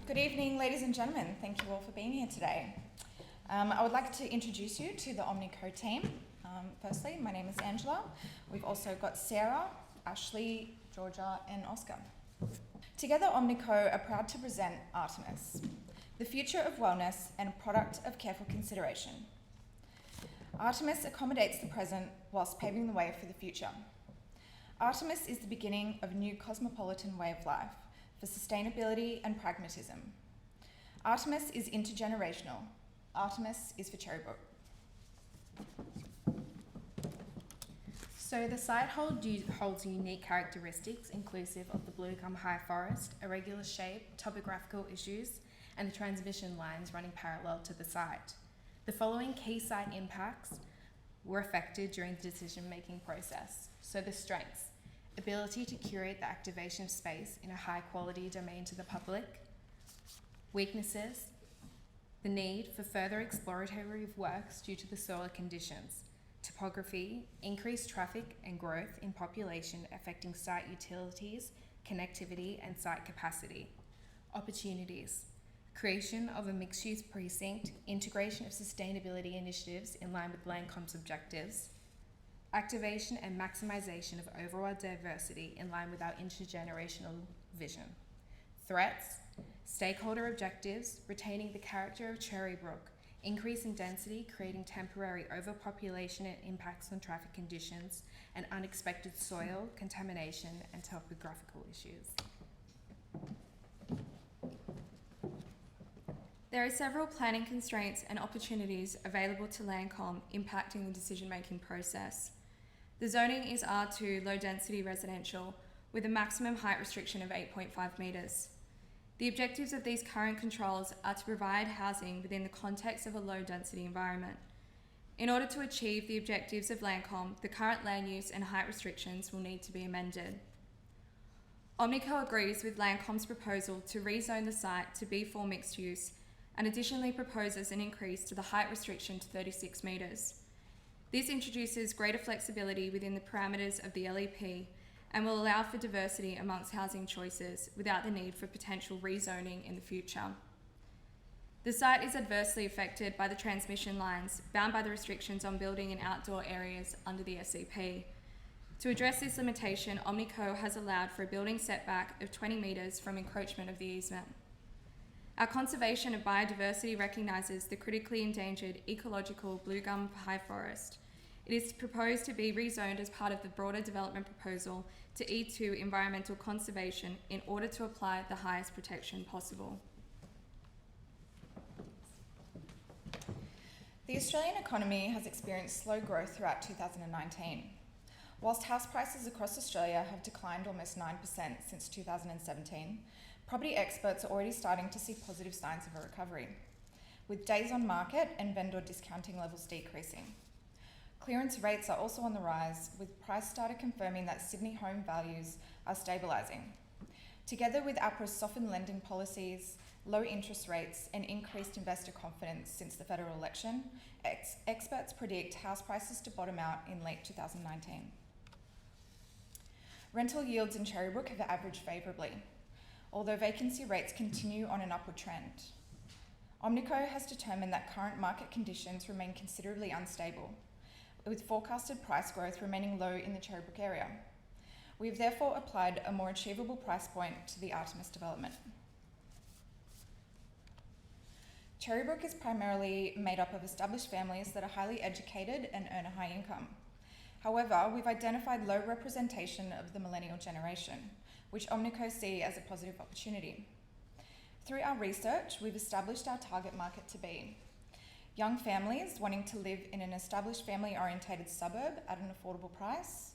Good evening, ladies and gentlemen. Thank you all for being here today. I would like to introduce you to the Omnico team. Firstly, my name is Angela. We've also got Sarah, Ashley, Georgia, and Oscar. Together, Omnico are proud to present Artemis, the future of wellness and a product of careful consideration. Artemis accommodates the present whilst paving the way for the future. Artemis is the beginning of a new cosmopolitan way of life for sustainability and pragmatism. Artemis is intergenerational. Artemis is for Cherrybrook. So the site holds unique characteristics inclusive of the blue gum high forest, irregular shape, topographical issues, and the transmission lines running parallel to the site. The following key site impacts were affected during the decision-making process. So the strengths: ability to curate the activation of space in a high-quality domain to the public. Weaknesses: the need for further exploratory works due to the solar conditions. Topography: increased traffic and growth in population affecting site utilities, connectivity, and site capacity. Opportunities: creation of a mixed-use precinct, integration of sustainability initiatives in line with Landcom's objectives, activation and maximization of overall diversity in line with our intergenerational vision. Threats: stakeholder objectives, retaining the character of Cherrybrook, increase in density, creating temporary overpopulation and impacts on traffic conditions, and unexpected soil, contamination, and topographical issues. There are several planning constraints and opportunities available to Landcom impacting the decision-making process. The zoning is R2 low-density residential with a maximum height restriction of 8.5 metres. The objectives of these current controls are to provide housing within the context of a low-density environment. In order to achieve the objectives of Landcom, the current land use and height restrictions will need to be amended. Omnico agrees with Landcom's proposal to rezone the site to B4 mixed use and additionally proposes an increase to the height restriction to 36 metres. This introduces greater flexibility within the parameters of the LEP and will allow for diversity amongst housing choices without the need for potential rezoning in the future. The site is adversely affected by the transmission lines, bound by the restrictions on building and outdoor areas under the SCP. To address this limitation, Omnico has allowed for a building setback of 20 metres from encroachment of the easement. Our conservation of biodiversity recognises the critically endangered ecological blue gum high forest. It is proposed to be rezoned as part of the broader development proposal to E2 environmental conservation in order to apply the highest protection possible. The Australian economy has experienced slow growth throughout 2019. Whilst house prices across Australia have declined almost 9% since 2017, property experts are already starting to see positive signs of a recovery, with days on market and vendor discounting levels decreasing. Clearance rates are also on the rise, with price data confirming that Sydney home values are stabilising. Together with APRA's softened lending policies, low interest rates, and increased investor confidence since the federal election, experts predict house prices to bottom out in late 2019. Rental yields in Cherrybrook have averaged favourably, although vacancy rates continue on an upward trend. Omnico has determined that current market conditions remain considerably unstable, with forecasted price growth remaining low in the Cherrybrook area. We have therefore applied a more achievable price point to the Artemis development. Cherrybrook is primarily made up of established families that are highly educated and earn a high income. However, we've identified low representation of the millennial generation, which Omnico see as a positive opportunity. Through our research, we've established our target market to be young families wanting to live in an established family-orientated suburb at an affordable price,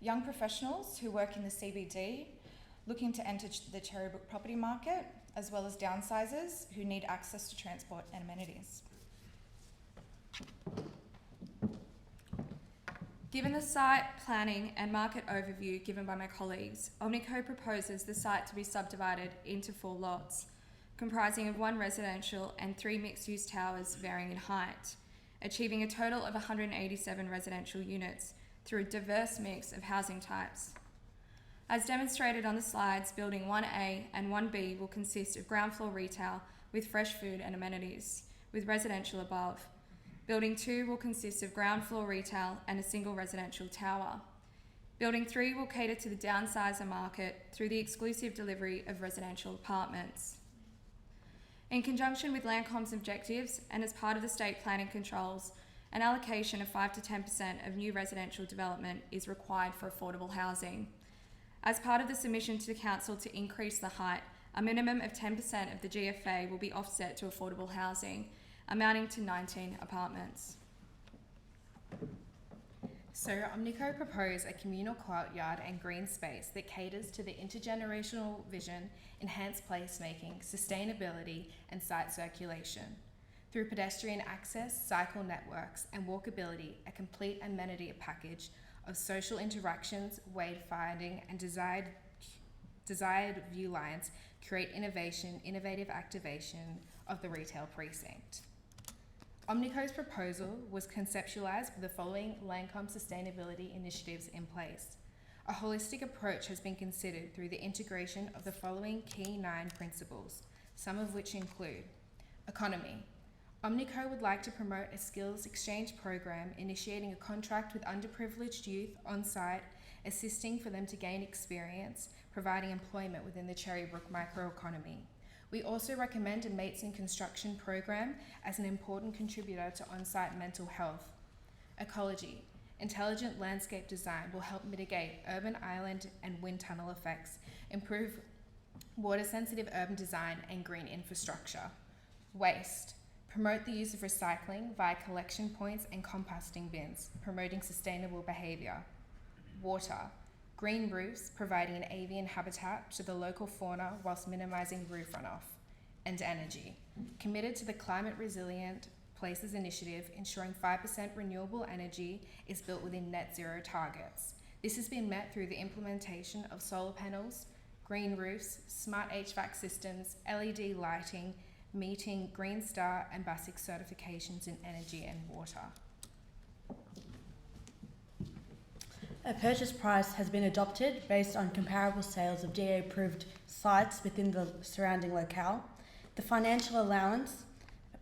young professionals who work in the CBD looking to enter the Cherrybrook property market, as well as downsizers who need access to transport and amenities. Given the site planning and market overview given by my colleagues, Omnico proposes the site to be subdivided into 4 lots, comprising of 1 residential and 3 mixed-use towers varying in height, achieving a total of 187 residential units through a diverse mix of housing types. As demonstrated on the slides, Building 1A and 1B will consist of ground floor retail with fresh food and amenities, with residential above. Building 2 will consist of ground floor retail and a single residential tower. Building 3 will cater to the downsizer market through the exclusive delivery of residential apartments. In conjunction with Landcom's objectives and as part of the state planning controls, an allocation of 5 to 10% of new residential development is required for affordable housing. As part of the submission to the Council to increase the height, a minimum of 10% of the GFA will be offset to affordable housing, amounting to 19 apartments. So Omnico propose a communal courtyard and green space that caters to the intergenerational vision, enhanced placemaking, sustainability and site circulation. Through pedestrian access, cycle networks and walkability, a complete amenity package of social interactions, wayfinding and desired view lines create innovative activation of the retail precinct. Omnico's proposal was conceptualised with the following Landcom sustainability initiatives in place. A holistic approach has been considered through the integration of the following key 9 principles, some of which include economy. Omnico would like to promote a skills exchange program, initiating a contract with underprivileged youth on site, assisting for them to gain experience, providing employment within the Cherrybrook microeconomy. We also recommend a Mates in Construction program as an important contributor to on-site mental health. Ecology. Intelligent landscape design will help mitigate urban island and wind tunnel effects, improve water-sensitive urban design and green infrastructure. Waste. Promote the use of recycling via collection points and composting bins, promoting sustainable behaviour. Water. Green roofs, providing an avian habitat to the local fauna whilst minimising roof runoff. And energy. Committed to the Climate Resilient Places Initiative, ensuring 5% renewable energy is built within net zero targets. This has been met through the implementation of solar panels, green roofs, smart HVAC systems, LED lighting, meeting Green Star and BASIC certifications in energy and water. A purchase price has been adopted based on comparable sales of DA-approved sites within the surrounding locale. The financial allowance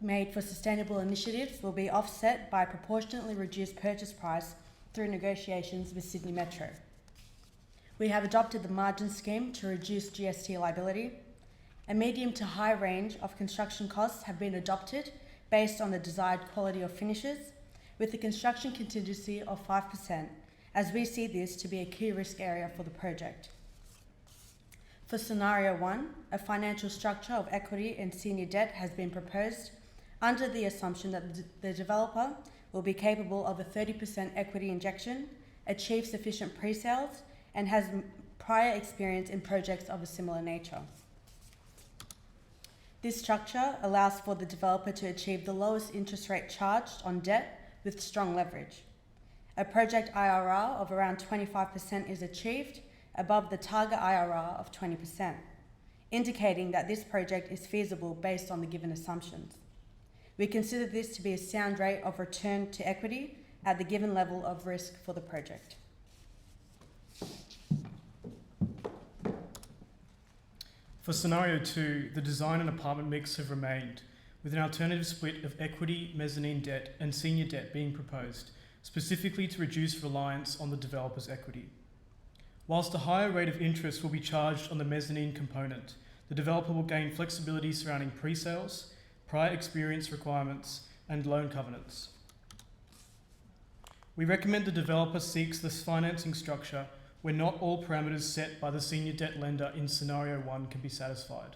made for sustainable initiatives will be offset by a proportionately reduced purchase price through negotiations with Sydney Metro. We have adopted the margin scheme to reduce GST liability. A medium to high range of construction costs have been adopted based on the desired quality of finishes, with a construction contingency of 5%, as we see this to be a key risk area for the project. For scenario 1, a financial structure of equity and senior debt has been proposed under the assumption that the developer will be capable of a 30% equity injection, achieve sufficient pre-sales, and has prior experience in projects of a similar nature. This structure allows for the developer to achieve the lowest interest rate charged on debt with strong leverage. A project IRR of around 25% is achieved above the target IRR of 20%, indicating that this project is feasible based on the given assumptions. We consider this to be a sound rate of return to equity at the given level of risk for the project. For scenario 2, the design and apartment mix have remained, with an alternative split of equity, mezzanine debt and senior debt being proposed, specifically to reduce reliance on the developer's equity. Whilst a higher rate of interest will be charged on the mezzanine component, the developer will gain flexibility surrounding pre-sales, prior experience requirements, and loan covenants. We recommend the developer seeks this financing structure where not all parameters set by the senior debt lender in scenario 1 can be satisfied.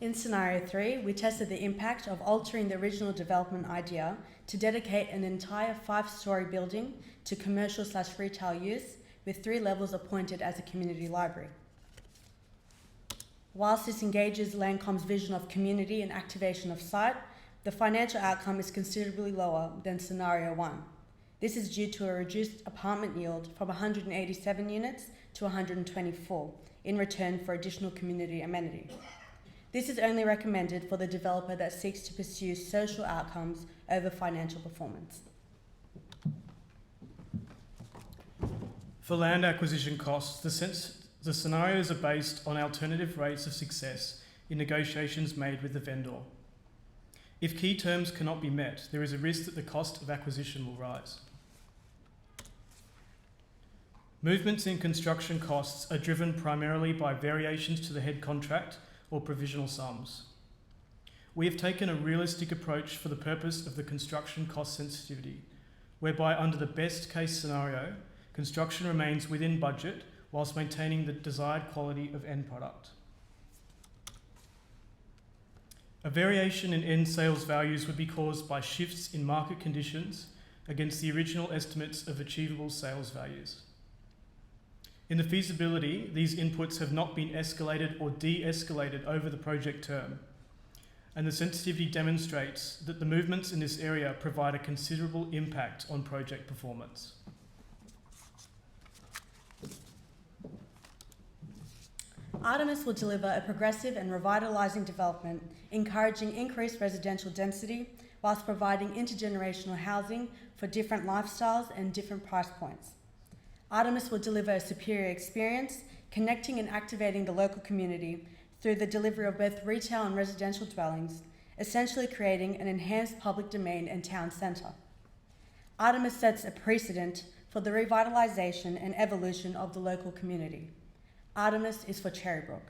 In scenario 3, we tested the impact of altering the original development idea to dedicate an entire 5-storey building to commercial/retail use, with 3 levels appointed as a community library. Whilst this engages Landcom's vision of community and activation of site, the financial outcome is considerably lower than scenario 1. This is due to a reduced apartment yield from 187 units to 124 in return for additional community amenity. This is only recommended for the developer that seeks to pursue social outcomes over financial performance. For land acquisition costs, the scenarios are based on alternative rates of success in negotiations made with the vendor. If key terms cannot be met, there is a risk that the cost of acquisition will rise. Movements in construction costs are driven primarily by variations to the head contract or provisional sums. We have taken a realistic approach for the purpose of the construction cost sensitivity, whereby under the best case scenario, construction remains within budget whilst maintaining the desired quality of end product. A variation in end sales values would be caused by shifts in market conditions against the original estimates of achievable sales values. In the feasibility, these inputs have not been escalated or de-escalated over the project term, and the sensitivity demonstrates that the movements in this area provide a considerable impact on project performance. Artemis will deliver a progressive and revitalising development, encouraging increased residential density whilst providing intergenerational housing for different lifestyles and different price points. Artemis will deliver a superior experience, connecting and activating the local community through the delivery of both retail and residential dwellings, essentially creating an enhanced public domain and town centre. Artemis sets a precedent for the revitalisation and evolution of the local community. Artemis is for Cherrybrook.